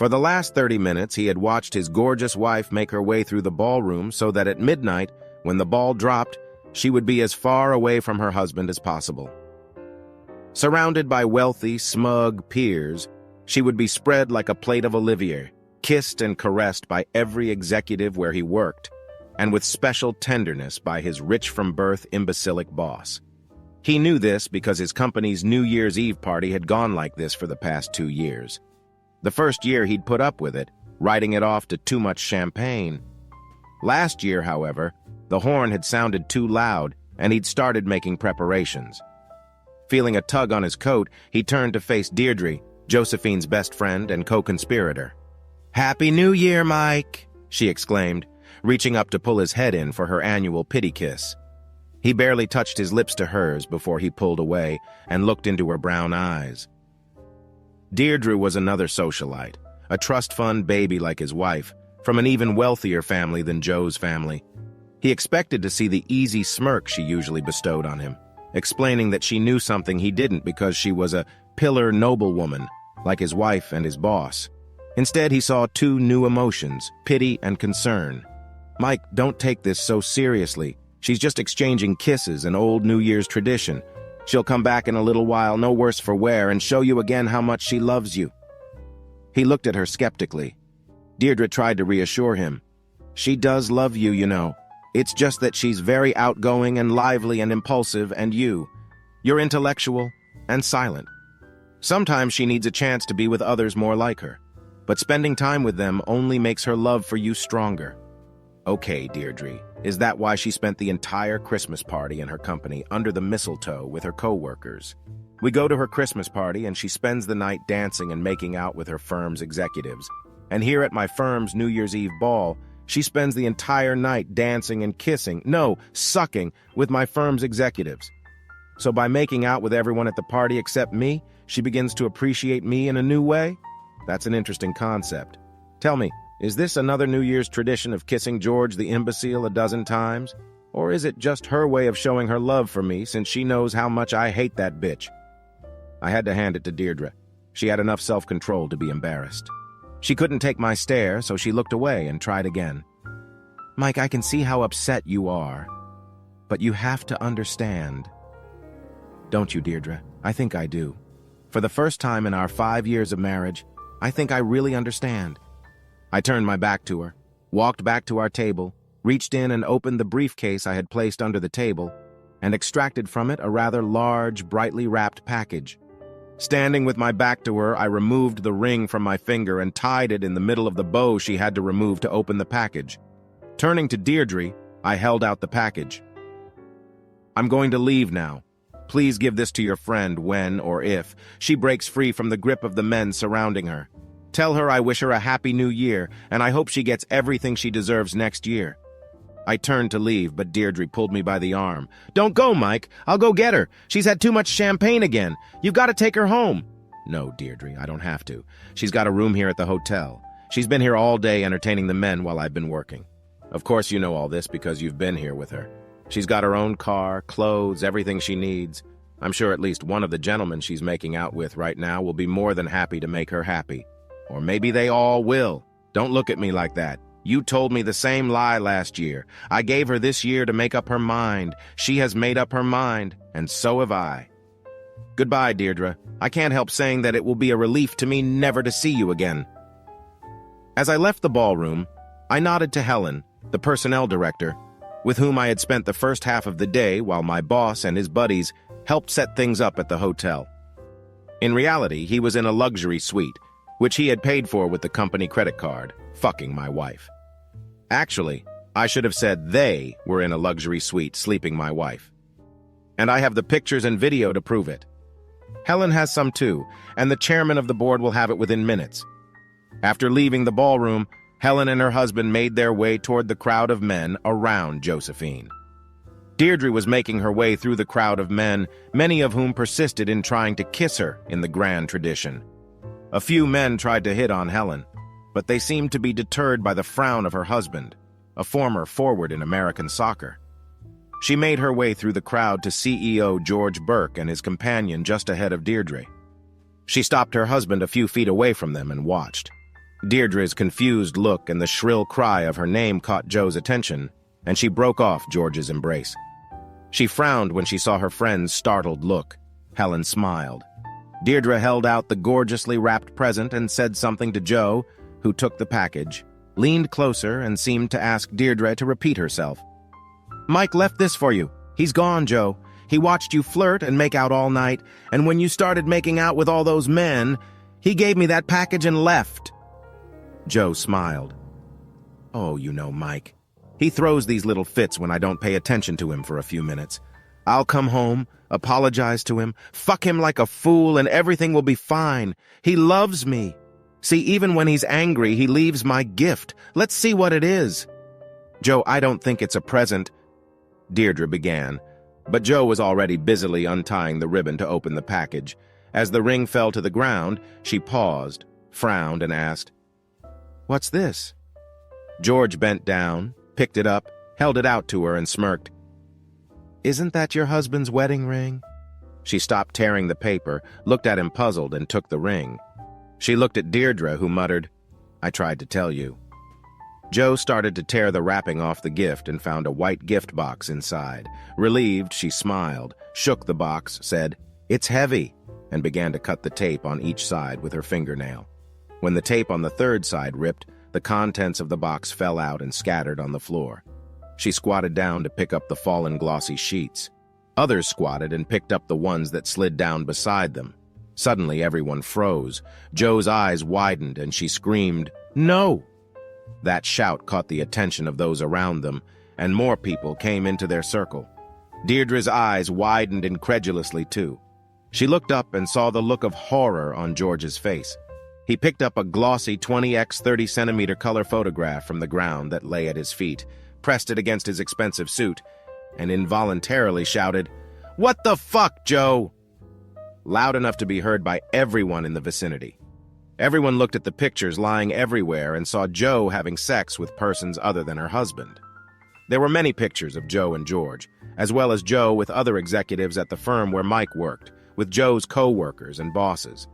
For the last 30 minutes, he had watched his gorgeous wife make her way through the ballroom so that at midnight, when the ball dropped, she would be as far away from her husband as possible. Surrounded by wealthy, smug peers, she would be spread like a plate of Olivier, kissed and caressed by every executive where he worked, and with special tenderness by his rich-from-birth imbecilic boss. He knew this because his company's New Year's Eve party had gone like this for the past 2 years. The first year he'd put up with it, writing it off to too much champagne. Last year, however, the horn had sounded too loud, and he'd started making preparations. Feeling a tug on his coat, he turned to face Deirdre, Josephine's best friend and co-conspirator. "Happy New Year, Mike," she exclaimed, reaching up to pull his head in for her annual pity kiss. He barely touched his lips to hers before he pulled away and looked into her brown eyes. Deirdre was another socialite, a trust fund baby like his wife, from an even wealthier family than Joe's family. He expected to see the easy smirk she usually bestowed on him, explaining that she knew something he didn't because she was a pillar noblewoman, like his wife and his boss. Instead, he saw 2 new emotions, pity and concern. "Mike, don't take this so seriously. She's just exchanging kisses, an old New Year's tradition. She'll come back in a little while, no worse for wear, and show you again how much she loves you." He looked at her skeptically. Deirdre tried to reassure him. "She does love you, you know. It's just that she's very outgoing and lively and impulsive, and you're intellectual and silent. Sometimes she needs a chance to be with others more like her, but spending time with them only makes her love for you stronger." "Okay, Deirdre, is that why she spent the entire Christmas party in her company under the mistletoe with her co-workers? We go to her Christmas party and she spends the night dancing and making out with her firm's executives. And here at my firm's New Year's Eve ball, she spends the entire night dancing and kissing, no, sucking, with my firm's executives. So by making out with everyone at the party except me, she begins to appreciate me in a new way? That's an interesting concept. Tell me, is this another New Year's tradition of kissing George the imbecile a dozen times? Or is it just her way of showing her love for me since she knows how much I hate that bitch?" I had to hand it to Deirdre. She had enough self-control to be embarrassed. She couldn't take my stare, so she looked away and tried again. "Mike, I can see how upset you are, but you have to understand." "Don't you, Deirdre? I think I do. For the first time in our 5 years of marriage, I think I really understand." I turned my back to her, walked back to our table, reached in and opened the briefcase I had placed under the table, and extracted from it a rather large, brightly wrapped package. Standing with my back to her, I removed the ring from my finger and tied it in the middle of the bow she had to remove to open the package. Turning to Deirdre, I held out the package. "I'm going to leave now. Please give this to your friend when, or if, she breaks free from the grip of the men surrounding her. Tell her I wish her a happy new year, and I hope she gets everything she deserves next year." I turned to leave, but Deirdre pulled me by the arm. "Don't go, Mike. I'll go get her. She's had too much champagne again. You've got to take her home." "No, Deirdre, I don't have to. She's got a room here at the hotel. She's been here all day entertaining the men while I've been working. Of course you know all this because you've been here with her. She's got her own car, clothes, everything she needs. I'm sure at least one of the gentlemen she's making out with right now will be more than happy to make her happy. Or maybe they all will. Don't look at me like that. You told me the same lie last year. I gave her this year to make up her mind. She has made up her mind, and so have I. Goodbye, Deirdre. I can't help saying that it will be a relief to me never to see you again." As I left the ballroom, I nodded to Helen, the personnel director, with whom I had spent the first half of the day while my boss and his buddies helped set things up at the hotel. In reality, he was in a luxury suite, which he had paid for with the company credit card, fucking my wife. Actually, I should have said they were in a luxury suite sleeping my wife. And I have the pictures and video to prove it. Helen has some too, and the chairman of the board will have it within minutes. After leaving the ballroom, Helen and her husband made their way toward the crowd of men around Josephine. Deirdre was making her way through the crowd of men, many of whom persisted in trying to kiss her in the grand tradition. A few men tried to hit on Helen, but they seemed to be deterred by the frown of her husband, a former forward in American soccer. She made her way through the crowd to CEO George Burke and his companion just ahead of Deirdre. She stopped her husband a few feet away from them and watched. Deirdre's confused look and the shrill cry of her name caught Joe's attention, and she broke off George's embrace. She frowned when she saw her friend's startled look. Helen smiled. Deirdre held out the gorgeously wrapped present and said something to Joe, who took the package, leaned closer, and seemed to ask Deirdre to repeat herself. "Mike left this for you. He's gone, Joe. He watched you flirt and make out all night, and when you started making out with all those men, he gave me that package and left." Joe smiled. "Oh, you know Mike. He throws these little fits when I don't pay attention to him for a few minutes. I'll come home, apologize to him, fuck him like a fool, and everything will be fine. He loves me. See, even when he's angry, he leaves my gift. Let's see what it is." "Joe, I don't think it's a present," Deirdre began, but Joe was already busily untying the ribbon to open the package. As the ring fell to the ground, she paused, frowned, and asked, "What's this?" George bent down, picked it up, held it out to her, and smirked. "Isn't that your husband's wedding ring?" She stopped tearing the paper, looked at him puzzled, and took the ring. She looked at Deirdre, who muttered, "I tried to tell you." Joe started to tear the wrapping off the gift and found a white gift box inside. Relieved, she smiled, shook the box, said, "It's heavy," and began to cut the tape on each side with her fingernail. When the tape on the third side ripped, the contents of the box fell out and scattered on the floor. She squatted down to pick up the fallen glossy sheets. Others squatted and picked up the ones that slid down beside them. Suddenly, everyone froze. Joe's eyes widened and she screamed, "No!" That shout caught the attention of those around them, and more people came into their circle. Deirdre's eyes widened incredulously, too. She looked up and saw the look of horror on George's face. He picked up a glossy 20x 30 centimeter color photograph from the ground that lay at his feet, pressed it against his expensive suit, and involuntarily shouted, "What the fuck, Joe?" Loud enough to be heard by everyone in the vicinity. Everyone looked at the pictures lying everywhere and saw Joe having sex with persons other than her husband. There were many pictures of Joe and George, as well as Joe with other executives at the firm where Mike worked, with Joe's co-workers and bosses.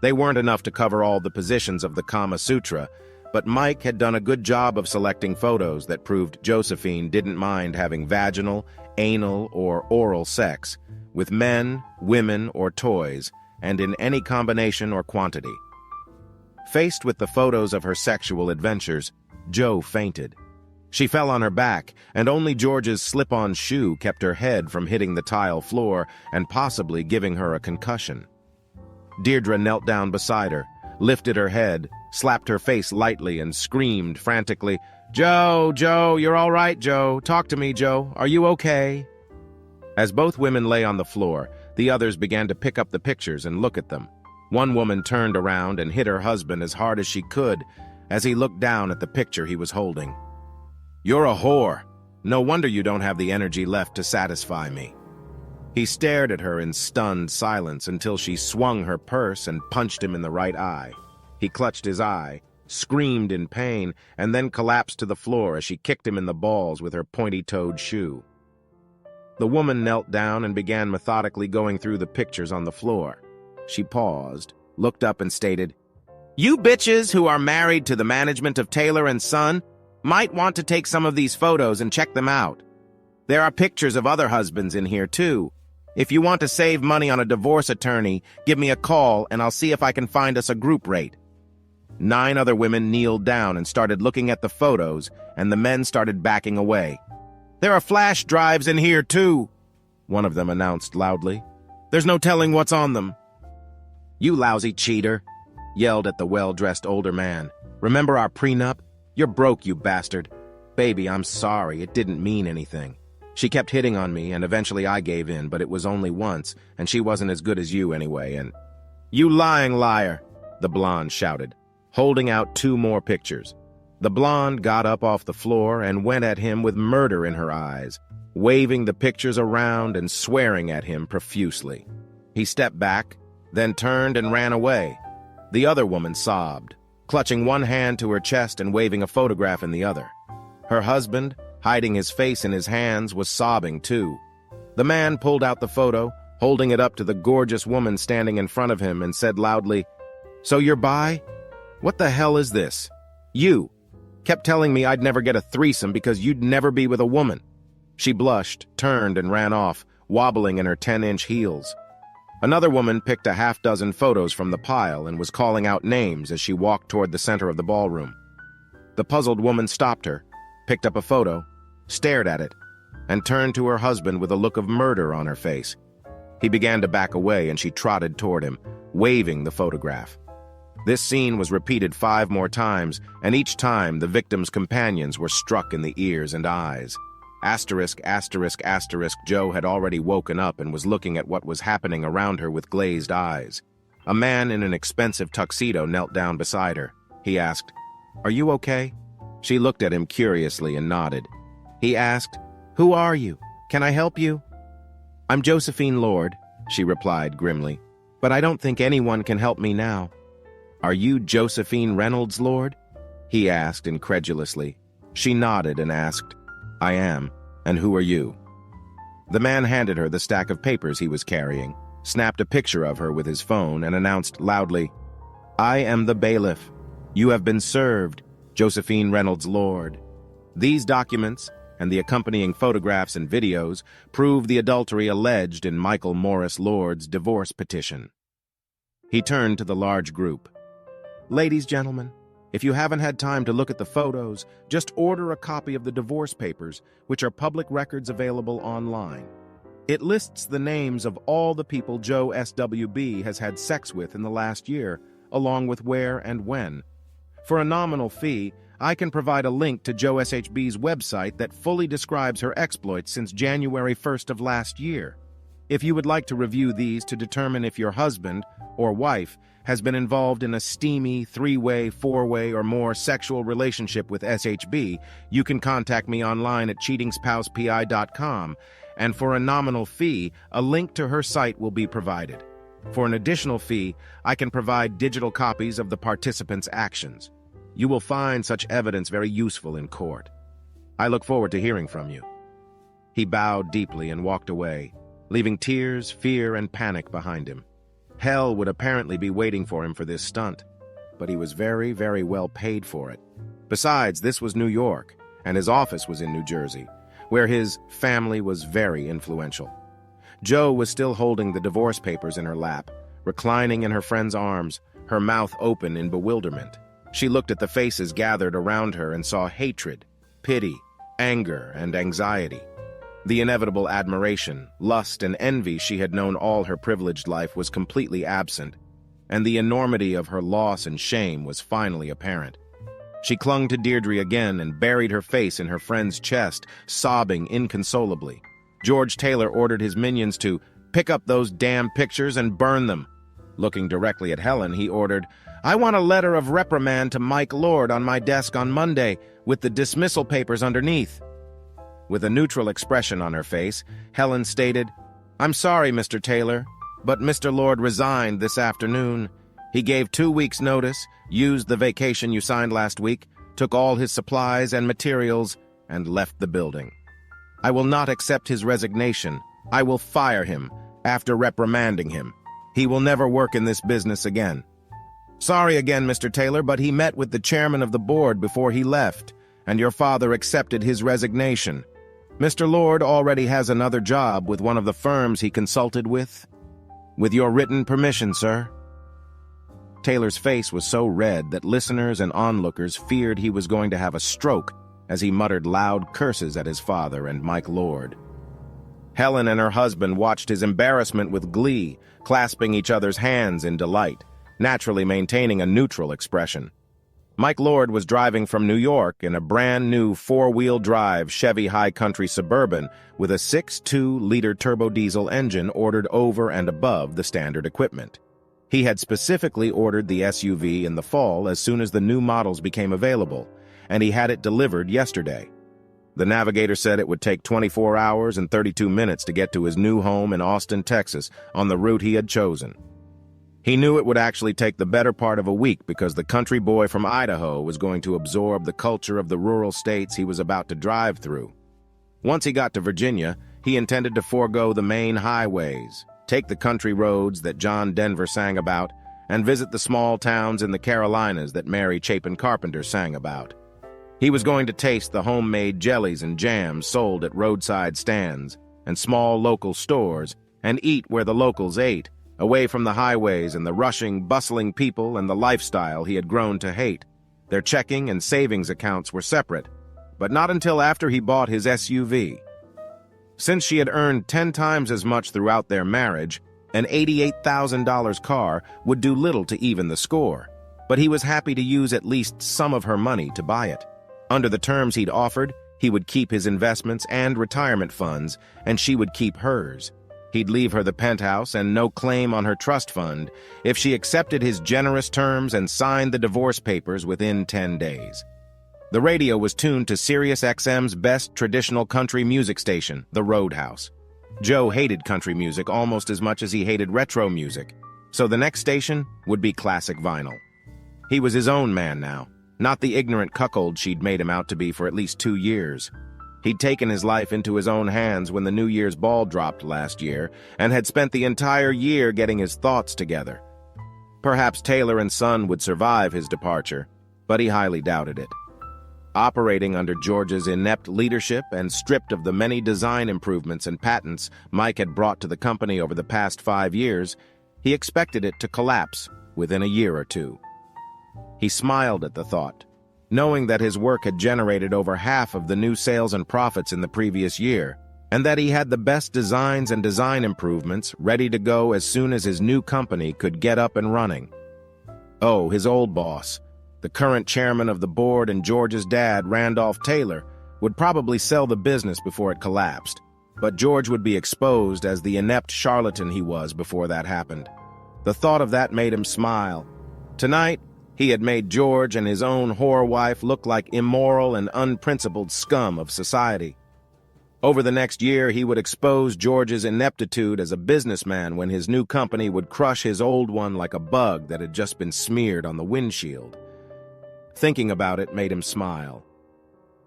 They weren't enough to cover all the positions of the Kama Sutra, but Mike had done a good job of selecting photos that proved Josephine didn't mind having vaginal, anal, or oral sex, with men, women, or toys, and in any combination or quantity. Faced with the photos of her sexual adventures, Joe fainted. She fell on her back, and only George's slip-on shoe kept her head from hitting the tile floor and possibly giving her a concussion. Deirdre knelt down beside her, lifted her head, slapped her face lightly, and screamed frantically, "Joe, Joe, you're all right, Joe. Talk to me, Joe. Are you okay?" As both women lay on the floor, the others began to pick up the pictures and look at them. One woman turned around and hit her husband as hard as she could as he looked down at the picture he was holding. "You're a whore. No wonder you don't have the energy left to satisfy me." He stared at her in stunned silence until she swung her purse and punched him in the right eye. He clutched his eye, screamed in pain, and then collapsed to the floor as she kicked him in the balls with her pointy-toed shoe. The woman knelt down and began methodically going through the pictures on the floor. She paused, looked up and stated, "You bitches who are married to the management of Taylor & Son might want to take some of these photos and check them out. There are pictures of other husbands in here, too. If you want to save money on a divorce attorney, give me a call and I'll see if I can find us a group rate." 9 other women kneeled down and started looking at the photos, and the men started backing away. "There are flash drives in here, too," one of them announced loudly. "There's no telling what's on them." "You lousy cheater," yelled at the well-dressed older man. "Remember our prenup? You're broke, you bastard. Baby, I'm sorry, it didn't mean anything. She kept hitting on me, and eventually I gave in, but it was only once, and she wasn't as good as you anyway, and—" "You lying liar," the blonde shouted, holding out 2 more pictures. The blonde got up off the floor and went at him with murder in her eyes, waving the pictures around and swearing at him profusely. He stepped back, then turned and ran away. The other woman sobbed, clutching one hand to her chest and waving a photograph in the other. Her husband, hiding his face in his hands, was sobbing too. The man pulled out the photo, holding it up to the gorgeous woman standing in front of him, and said loudly, "So you're bi?" What the hell is this? You kept telling me I'd never get a threesome because you'd never be with a woman. She blushed, turned, and ran off, wobbling in her 10-inch heels. Another woman picked a half-dozen photos from the pile and was calling out names as she walked toward the center of the ballroom. The puzzled woman stopped her, picked up a photo, stared at it, and turned to her husband with a look of murder on her face. He began to back away and she trotted toward him, waving the photograph. This scene was repeated 5 more times, and each time the victim's companions were struck in the ears and eyes. Asterisk, asterisk, asterisk, Joe had already woken up and was looking at what was happening around her with glazed eyes. A man in an expensive tuxedo knelt down beside her. He asked, "Are you okay?" She looked at him curiously and nodded. He asked, "Who are you? Can I help you?" "I'm Josephine Lord," she replied grimly, "but I don't think anyone can help me now." "Are you Josephine Reynolds Lord?" he asked incredulously. She nodded and asked, "I am. And who are you?" The man handed her the stack of papers he was carrying, snapped a picture of her with his phone, and announced loudly, "I am the bailiff. You have been served, Josephine Reynolds Lord." These documents, and the accompanying photographs and videos, prove the adultery alleged in Michael Morris Lord's divorce petition. He turned to the large group. "Ladies, gentlemen, if you haven't had time to look at the photos, just order a copy of the divorce papers, which are public records available online. It lists the names of all the people Joe SWB has had sex with in the last year, along with where and when. For a nominal fee, I can provide a link to Joe SHB's website that fully describes her exploits since January 1st of last year. If you would like to review these to determine if your husband or wife has been involved in a steamy 3-way, 4-way, or more sexual relationship with SHB, you can contact me online at cheatingspousepi.com, and for a nominal fee, a link to her site will be provided. For an additional fee, I can provide digital copies of the participants' actions. You will find such evidence very useful in court. I look forward to hearing from you." He bowed deeply and walked away, leaving tears, fear, and panic behind him. Hell would apparently be waiting for him for this stunt, but he was very, very well paid for it. Besides, this was New York, and his office was in New Jersey, where his family was very influential. Joe was still holding the divorce papers in her lap, reclining in her friend's arms, her mouth open in bewilderment. She looked at the faces gathered around her and saw hatred, pity, anger, and anxiety. The inevitable admiration, lust, and envy she had known all her privileged life was completely absent, and the enormity of her loss and shame was finally apparent. She clung to Deirdre again and buried her face in her friend's chest, sobbing inconsolably. George Taylor ordered his minions to pick up those damn pictures and burn them. Looking directly at Helen, he ordered, "I want a letter of reprimand to Mike Lord on my desk on Monday, with the dismissal papers underneath." With a neutral expression on her face, Helen stated, "I'm sorry, Mr. Taylor, but Mr. Lord resigned this afternoon. He gave 2 weeks' notice, used the vacation you signed last week, took all his supplies and materials, and left the building. I will not accept his resignation. I will fire him after reprimanding him. He will never work in this business again." "Sorry again, Mr. Taylor, but he met with the chairman of the board before he left, and your father accepted his resignation. Mr. Lord already has another job with one of the firms he consulted with. With your written permission, sir." Taylor's face was so red that listeners and onlookers feared he was going to have a stroke as he muttered loud curses at his father and Mike Lord. Helen and her husband watched his embarrassment with glee, clasping each other's hands in delight, naturally maintaining a neutral expression. Mike Lord was driving from New York in a brand-new 4-wheel drive Chevy High Country Suburban with a 6.2-liter turbo diesel engine ordered over and above the standard equipment. He had specifically ordered the SUV in the fall as soon as the new models became available, and he had it delivered yesterday. The navigator said it would take 24 hours and 32 minutes to get to his new home in Austin, Texas, on the route he had chosen. He knew it would actually take the better part of a week because the country boy from Idaho was going to absorb the culture of the rural states he was about to drive through. Once he got to Virginia, he intended to forego the main highways, take the country roads that John Denver sang about, and visit the small towns in the Carolinas that Mary Chapin Carpenter sang about. He was going to taste the homemade jellies and jams sold at roadside stands and small local stores and eat where the locals ate, away from the highways and the rushing, bustling people and the lifestyle he had grown to hate. Their checking and savings accounts were separate, but not until after he bought his SUV. Since she had earned 10 times as much throughout their marriage, an $88,000 car would do little to even the score, but he was happy to use at least some of her money to buy it. Under the terms he'd offered, he would keep his investments and retirement funds, and she would keep hers. He'd leave her the penthouse and no claim on her trust fund if she accepted his generous terms and signed the divorce papers within 10 days. The radio was tuned to Sirius XM's best traditional country music station, the Roadhouse. Joe hated country music almost as much as he hated retro music, so the next station would be classic vinyl. He was his own man now, not the ignorant cuckold she'd made him out to be for at least 2 years. He'd taken his life into his own hands when the New Year's ball dropped last year and had spent the entire year getting his thoughts together. Perhaps Taylor and Son would survive his departure, but he highly doubted it. Operating under George's inept leadership and stripped of the many design improvements and patents Mike had brought to the company over the past 5 years, he expected it to collapse within a year or two. He smiled at the thought, knowing that his work had generated over half of the new sales and profits in the previous year, and that he had the best designs and design improvements ready to go as soon as his new company could get up and running. Oh, his old boss, the current chairman of the board and George's dad, Randolph Taylor, would probably sell the business before it collapsed, but George would be exposed as the inept charlatan he was before that happened. The thought of that made him smile. Tonight, he had made George and his own whore wife look like immoral and unprincipled scum of society. Over the next year, he would expose George's ineptitude as a businessman when his new company would crush his old one like a bug that had just been smeared on the windshield. Thinking about it made him smile.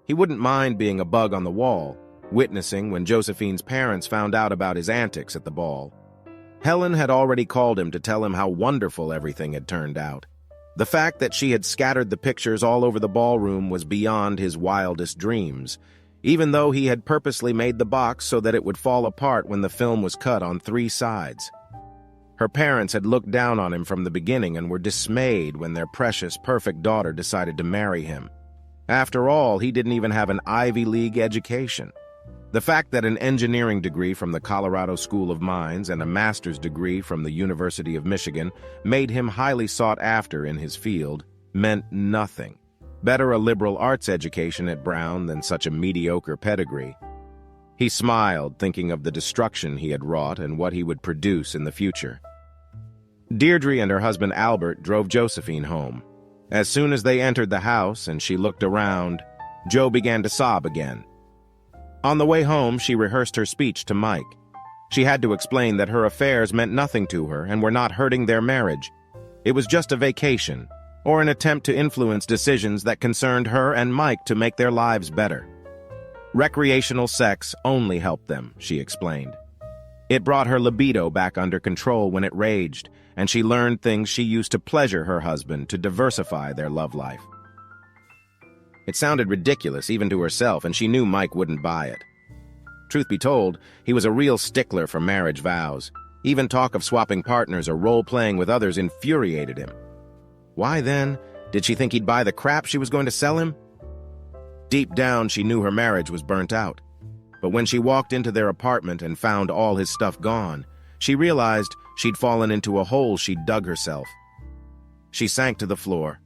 He wouldn't mind being a bug on the wall, witnessing when Josephine's parents found out about his antics at the ball. Helen had already called him to tell him how wonderful everything had turned out. The fact that she had scattered the pictures all over the ballroom was beyond his wildest dreams, even though he had purposely made the box so that it would fall apart when the film was cut on 3 sides. Her parents had looked down on him from the beginning and were dismayed when their precious, perfect daughter decided to marry him. After all, he didn't even have an Ivy League education. The fact that an engineering degree from the Colorado School of Mines and a master's degree from the University of Michigan made him highly sought after in his field meant nothing. Better a liberal arts education at Brown than such a mediocre pedigree. He smiled, thinking of the destruction he had wrought and what he would produce in the future. Deirdre and her husband Albert drove Josephine home. As soon as they entered the house and she looked around, Joe began to sob again. On the way home, she rehearsed her speech to Mike. She had to explain that her affairs meant nothing to her and were not hurting their marriage. It was just a vacation, or an attempt to influence decisions that concerned her and Mike to make their lives better. Recreational sex only helped them, she explained. It brought her libido back under control when it raged, and she learned things she used to pleasure her husband to diversify their love life. It sounded ridiculous even to herself, and she knew Mike wouldn't buy it. Truth be told, he was a real stickler for marriage vows. Even talk of swapping partners or role-playing with others infuriated him. Why, then, did she think he'd buy the crap she was going to sell him? Deep down, she knew her marriage was burnt out. But when she walked into their apartment and found all his stuff gone, she realized she'd fallen into a hole she'd dug herself. She sank to the floor,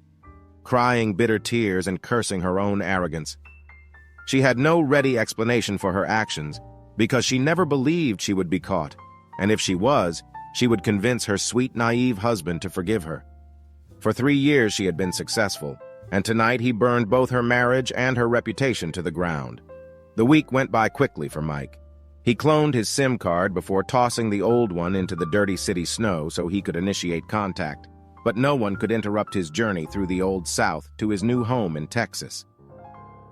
crying bitter tears and cursing her own arrogance. She had no ready explanation for her actions because she never believed she would be caught, and if she was, she would convince her sweet, naive husband to forgive her. For 3 years she had been successful, and tonight he burned both her marriage and her reputation to the ground. The week went by quickly for Mike. He cloned his SIM card before tossing the old one into the dirty city snow so he could initiate contact. But no one could interrupt his journey through the Old South to his new home in Texas.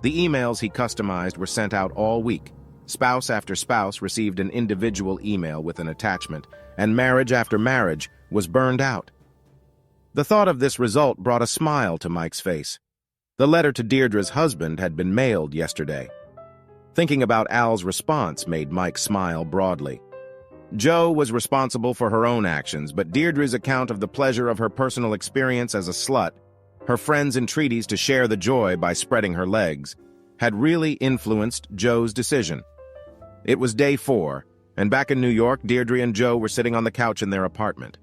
The emails he customized were sent out all week. Spouse after spouse received an individual email with an attachment, and marriage after marriage was burned out. The thought of this result brought a smile to Mike's face. The letter to Deirdre's husband had been mailed yesterday. Thinking about Al's response made Mike smile broadly. Jo was responsible for her own actions, but Deirdre's account of the pleasure of her personal experience as a slut, her friends' entreaties to share the joy by spreading her legs, had really influenced Jo's decision. It was day 4, and back in New York, Deirdre and Jo were sitting on the couch in their apartment.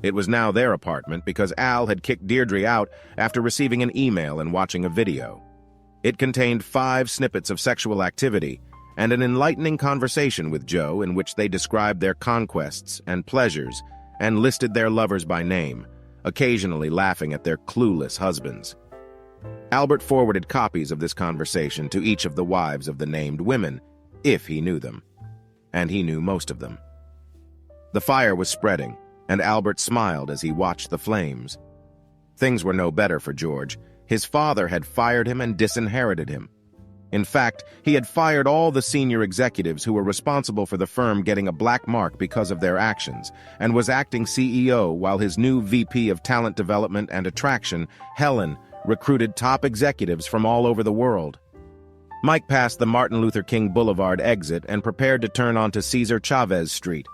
It was now their apartment because Al had kicked Deirdre out after receiving an email and watching a video. It contained 5 snippets of sexual activity and an enlightening conversation with Jo in which they described their conquests and pleasures and listed their lovers by name, occasionally laughing at their clueless husbands. Albert forwarded copies of this conversation to each of the wives of the named women, if he knew them. And he knew most of them. The fire was spreading, and Albert smiled as he watched the flames. Things were no better for George. His father had fired him and disinherited him. In fact, he had fired all the senior executives who were responsible for the firm getting a black mark because of their actions, and was acting CEO while his new VP of Talent Development and Attraction, Helen, recruited top executives from all over the world. Mike passed the Martin Luther King Boulevard exit and prepared to turn onto Cesar Chavez Street.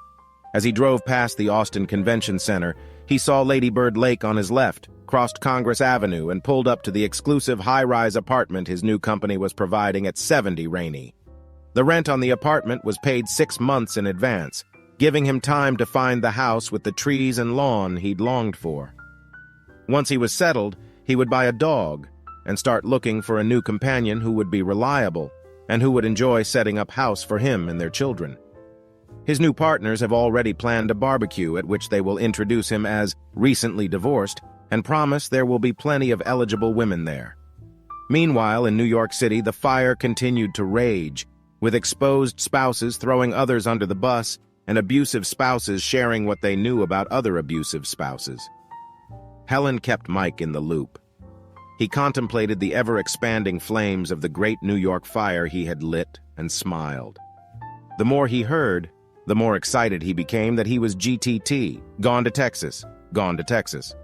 As he drove past the Austin Convention Center, he saw Lady Bird Lake on his left, crossed Congress Avenue, and pulled up to the exclusive high-rise apartment his new company was providing at 70 Rainey. The rent on the apartment was paid 6 months in advance, giving him time to find the house with the trees and lawn he'd longed for. Once he was settled, he would buy a dog and start looking for a new companion who would be reliable and who would enjoy setting up house for him and their children. His new partners have already planned a barbecue at which they will introduce him as recently divorced and promise there will be plenty of eligible women there. Meanwhile, in New York City, the fire continued to rage, with exposed spouses throwing others under the bus and abusive spouses sharing what they knew about other abusive spouses. Helen kept Mike in the loop. He contemplated the ever-expanding flames of the great New York fire he had lit and smiled. The more he heard, the more excited he became that he was GTT, gone to Texas, gone to Texas.